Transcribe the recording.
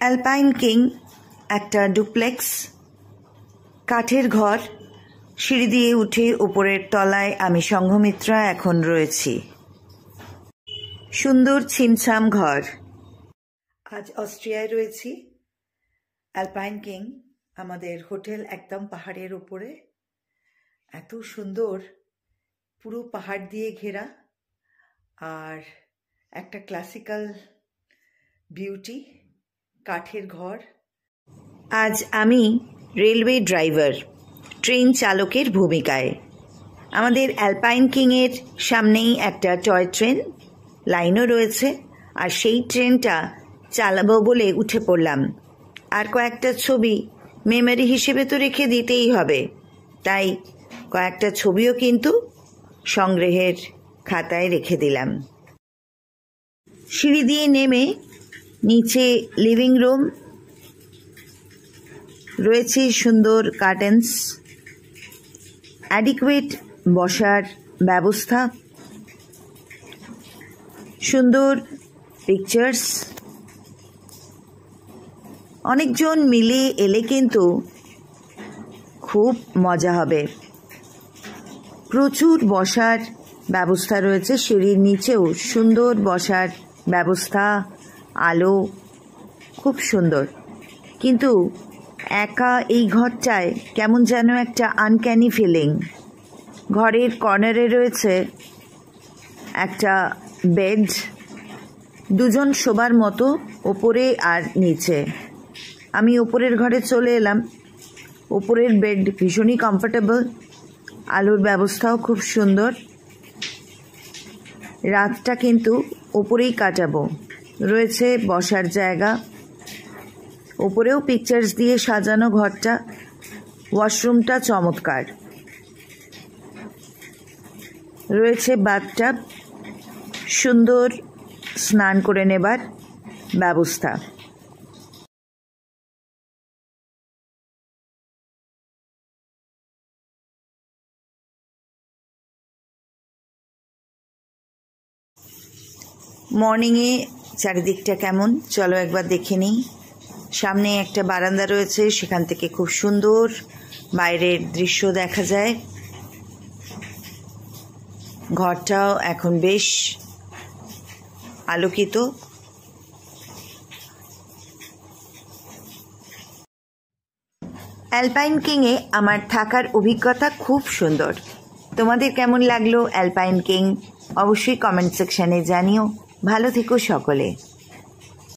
Alpine king একটা duplex, কাঠের ঘর, সিঁড়ি দিয়ে উঠে উপরের তলায় আমি সংঘমিত্রা এখন রয়েছি। সুন্দর ছিমছাম ঘর। আজ অস্ট্রিয়ায় রয়েছি। অ্যালপাইন কিং আমাদের হোটেল একদম পাহাড়ের উপরে, এত সুন্দর, পুরো পাহাড় দিয়ে ঘেরা, আর একটা ক্লাসিক্যাল বিউটি, কাঠের ঘর। আজ আমি রেলওয়ে ড্রাইভার, ট্রেন চালকের ভূমিকায়। আমাদের অ্যালপাইন কিংয়ের সামনেই একটা টয় ট্রেন লাইনও রয়েছে, আর সেই ট্রেনটা চালাবো বলে উঠে পড়লাম। আর কয়েকটা ছবি মেমোরি হিসেবে তো রেখে দিতেই হবে, তাই কয়েকটা ছবিও কিন্তু সংগ্রহের খাতায় রেখে দিলাম। সিঁড়ি দিয়ে নেমে নিচে লিভিং রুম রয়েছে, সুন্দর কার্টেন্স, অ্যাডিকুয়েট বসার ব্যবস্থা, সুন্দর পিকচার্স। অনেকজন মিলে এলে কিন্তু খুব মজা হবে। প্রচুর বসার ব্যবস্থা রয়েছে, সিঁড়ির নিচেও সুন্দর বসার ব্যবস্থা, আলো, খুব সুন্দর। কিন্তু একা এই ঘরটায় কেমন যেন একটা আনক্যানি ফিলিং। ঘরের কর্নারে রয়েছে একটা বেড, দুজন শোবার মতো, ওপরে আর নিচে। আমি ওপরের ঘরে চলে এলাম। ওপরের বেড ভীষণই কমফোর্টেবল, আলোর ব্যবস্থাও খুব সুন্দর। রাতটা কিন্তু ওপরেই কাটাবো। রয়েছে বসার জায়গা, ওপরেও পিকচার্স দিয়ে সাজানো ঘরটা। ওয়াশরুমটা চমৎকার, রয়েছে বাথটাব, সুন্দর স্নান করে নেবার ব্যবস্থা। মর্নিংয়ে চারিদিকটা কেমন চলো একবার দেখে নিই। সামনে একটা বারান্দা রয়েছে, সেখান থেকে খুব সুন্দর বাইরের দৃশ্য দেখা যায়। ঘরটাও এখন বেশ আলোকিত। অ্যালপাইন কিংয়ে আমার থাকার অভিজ্ঞতা খুব সুন্দর। তোমাদের কেমন লাগলো অ্যালপাইন কিং অবশ্যই কমেন্ট সেকশনে জানিও। ভালো থেকো সকলে।